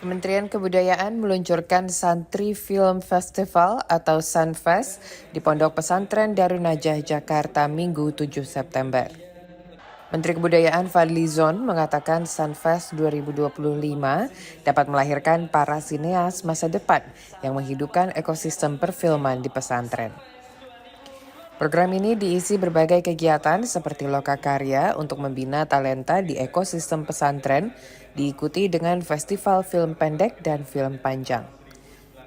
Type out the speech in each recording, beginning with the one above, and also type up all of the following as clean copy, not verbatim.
Kementerian Kebudayaan meluncurkan Santri Film Festival atau Sunfest di Pondok Pesantren Darun Najah, Jakarta, Minggu 7 September. Menteri Kebudayaan Fadly Zon mengatakan Sunfest 2025 dapat melahirkan para sineas masa depan yang menghidupkan ekosistem perfilman di pesantren. Program ini diisi berbagai kegiatan seperti lokakarya untuk membina talenta di ekosistem pesantren, diikuti dengan festival film pendek dan film panjang.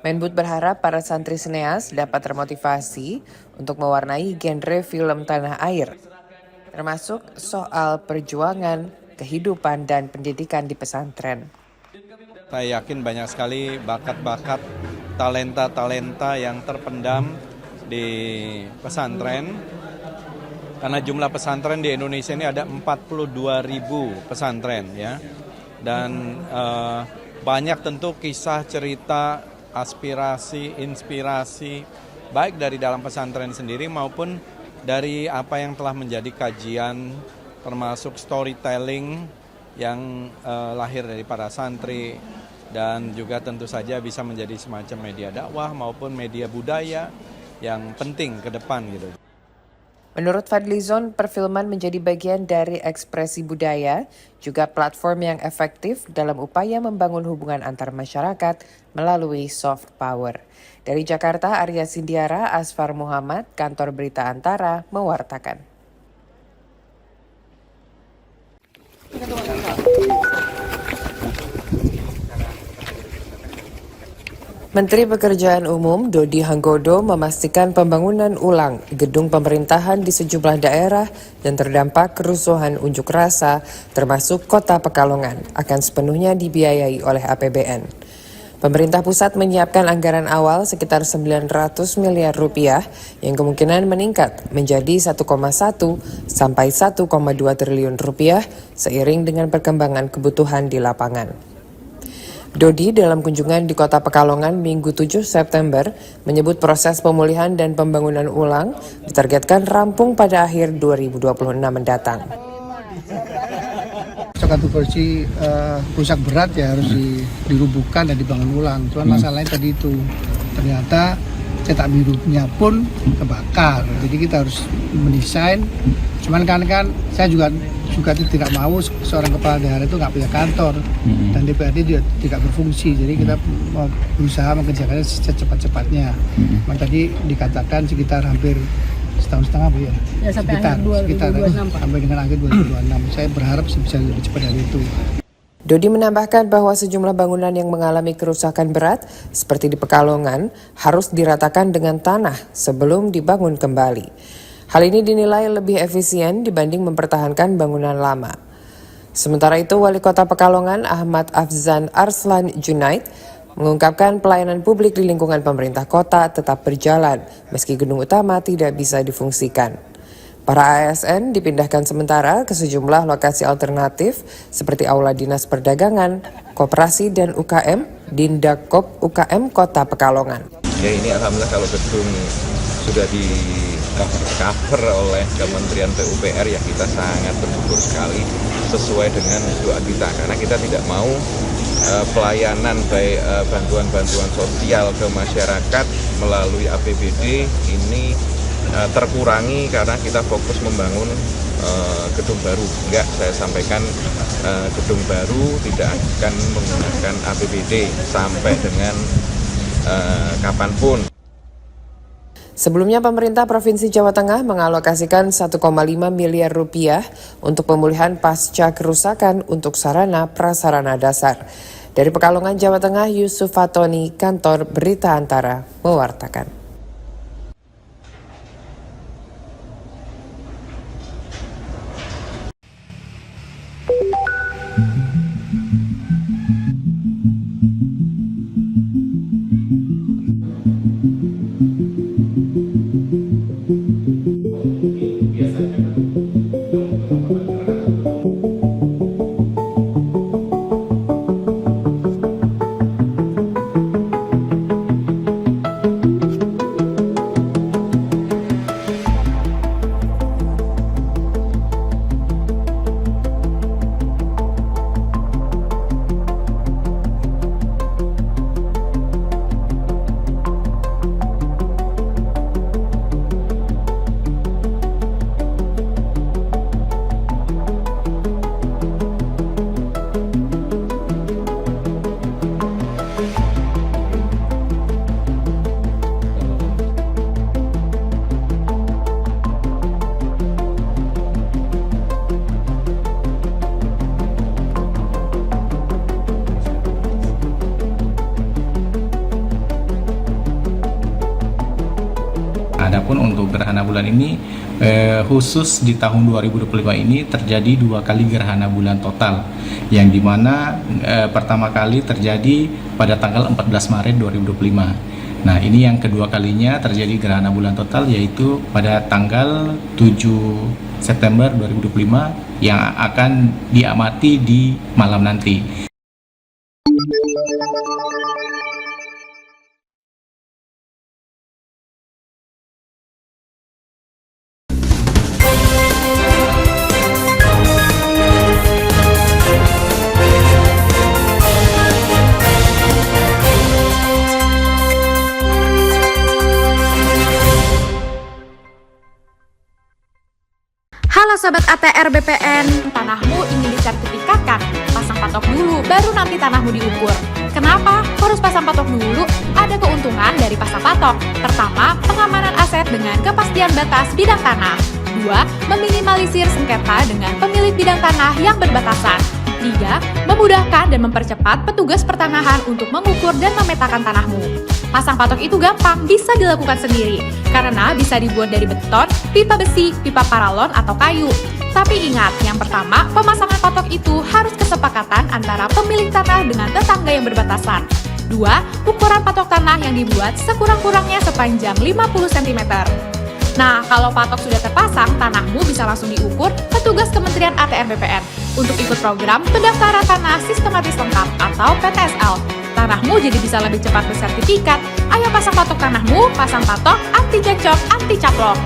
Menbud berharap para santri sineas dapat termotivasi untuk mewarnai genre film tanah air, termasuk soal perjuangan, kehidupan, dan pendidikan di pesantren. Saya yakin banyak sekali bakat-bakat, talenta-talenta yang terpendam di pesantren. Karena jumlah pesantren di Indonesia ini ada 42.000 pesantren ya. Dan banyak tentu kisah, cerita, aspirasi, inspirasi baik dari dalam pesantren sendiri maupun dari apa yang telah menjadi kajian termasuk storytelling yang lahir dari para santri dan juga tentu saja bisa menjadi semacam media dakwah maupun media budaya yang penting ke depan gitu. Menurut Fadly Zon, perfilman menjadi bagian dari ekspresi budaya, juga platform yang efektif dalam upaya membangun hubungan antar masyarakat melalui soft power. Dari Jakarta, Arya Sindiara, Asfar Muhammad, Kantor Berita Antara, mewartakan. Menteri Pekerjaan Umum Dodi Hanggodo memastikan pembangunan ulang gedung pemerintahan di sejumlah daerah yang terdampak kerusuhan unjuk rasa, termasuk Kota Pekalongan, akan sepenuhnya dibiayai oleh APBN. Pemerintah pusat menyiapkan anggaran awal sekitar 900 miliar rupiah yang kemungkinan meningkat menjadi 1,1 sampai 1,2 triliun rupiah seiring dengan perkembangan kebutuhan di lapangan. Dodi dalam kunjungan di Kota Pekalongan Minggu 7 September menyebut proses pemulihan dan pembangunan ulang ditargetkan rampung pada akhir 2026 mendatang. Satu versi rusak berat ya harus dirubuhkan dan dibangun ulang. Cuman masalahnya tadi itu ternyata cetak birunya pun kebakar. Jadi kita harus mendesain. Cuman kan saya juga tidak mau seorang kepala daerah itu nggak punya kantor dan DPRD juga tidak berfungsi. Jadi kita mau berusaha mengerjakannya secepat-cepatnya. Tadi dikatakan sekitar hampir setahun setengah Bu ya. Sampai akhir 2026 Pak. Sampai dengan akhir 2026. Saya berharap bisa lebih cepat dari itu. Dodi menambahkan bahwa sejumlah bangunan yang mengalami kerusakan berat seperti di Pekalongan harus diratakan dengan tanah sebelum dibangun kembali. Hal ini dinilai lebih efisien dibanding mempertahankan bangunan lama. Sementara itu, Wali Kota Pekalongan Ahmad Afzan Arslan Junaid mengungkapkan pelayanan publik di lingkungan pemerintah kota tetap berjalan meski gedung utama tidak bisa difungsikan. Para ASN dipindahkan sementara ke sejumlah lokasi alternatif seperti Aula Dinas Perdagangan, Koperasi dan UKM, Dindakop UKM Kota Pekalongan. Ya ini alhamdulillah kalau gedung sudah di cover oleh Kementerian PUPR ya kita sangat bersyukur sekali sesuai dengan doa kita karena kita tidak mau pelayanan baik bantuan-bantuan sosial ke masyarakat melalui APBD ini terkurangi karena kita fokus membangun gedung baru. Enggak, saya sampaikan gedung baru tidak akan menggunakan APBD sampai dengan kapanpun. Sebelumnya pemerintah Provinsi Jawa Tengah mengalokasikan 1,5 miliar rupiah untuk pemulihan pasca kerusakan untuk sarana prasarana dasar. Dari Pekalongan, Jawa Tengah, Yusuf Fatoni, Kantor Berita Antara, mewartakan. gerhana bulan ini khusus di tahun 2025 ini terjadi 2 kali gerhana bulan total, yang dimana pertama kali terjadi pada tanggal 14 Maret 2025. Nah, ini yang kedua kalinya terjadi gerhana bulan total, yaitu pada tanggal 7 September 2025 yang akan diamati di malam nanti. Halo Sobat ATR BPN, tanahmu ingin disertifikatkan? Pasang patok dulu, baru nanti tanahmu diukur. Kenapa harus pasang patok dulu? Ada keuntungan dari pasang patok. Pertama, pengamanan aset dengan kepastian batas bidang tanah. 2. Meminimalisir sengketa dengan pemilik bidang tanah yang berbatasan. 3. Memudahkan dan mempercepat petugas pertanahan untuk mengukur dan memetakan tanahmu. Pasang patok itu gampang, bisa dilakukan sendiri, karena bisa dibuat dari beton, pipa besi, pipa paralon, atau kayu. Tapi ingat, yang pertama, pemasangan patok itu harus kesepakatan antara pemilik tanah dengan tetangga yang berbatasan. 2. Ukuran patok tanah yang dibuat sekurang-kurangnya sepanjang 50 cm. Nah, kalau patok sudah terpasang, tanahmu bisa langsung diukur petugas Kementerian ATR BPN untuk ikut program pendaftaran tanah sistematis lengkap atau PTSL. Tanahmu jadi bisa lebih cepat bersertifikat. Ayo pasang patok tanahmu, pasang patok anti cekcok, anti caplok.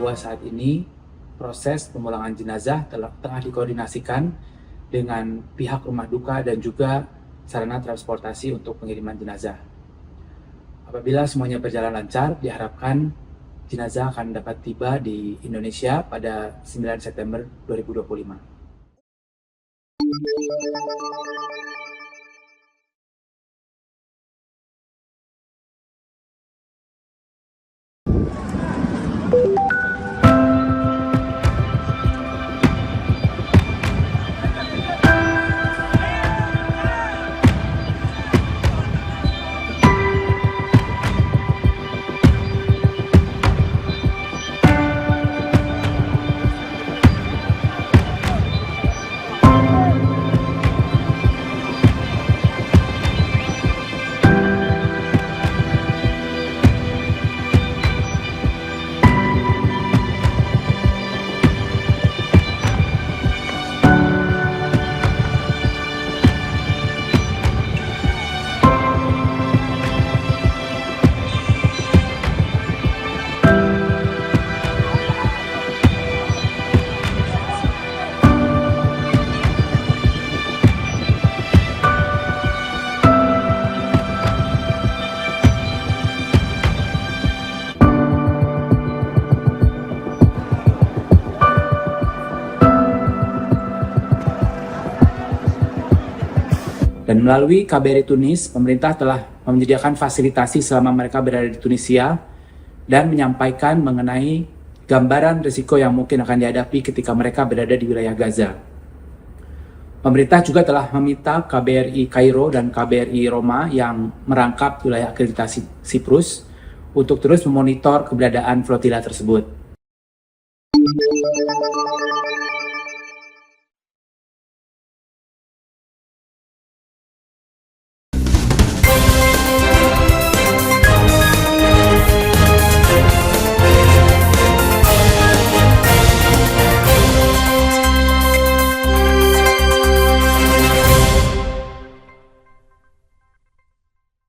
Bahwa saat ini proses pemulangan jenazah tengah dikoordinasikan dengan pihak rumah duka dan juga sarana transportasi untuk pengiriman jenazah. Apabila semuanya berjalan lancar, diharapkan jenazah akan dapat tiba di Indonesia pada 9 September 2025. Dan melalui KBRI Tunis, pemerintah telah menyediakan fasilitasi selama mereka berada di Tunisia dan menyampaikan mengenai gambaran risiko yang mungkin akan dihadapi ketika mereka berada di wilayah Gaza. Pemerintah juga telah meminta KBRI Kairo dan KBRI Roma yang merangkap wilayah akreditasi Siprus untuk terus memonitor keberadaan flotila tersebut.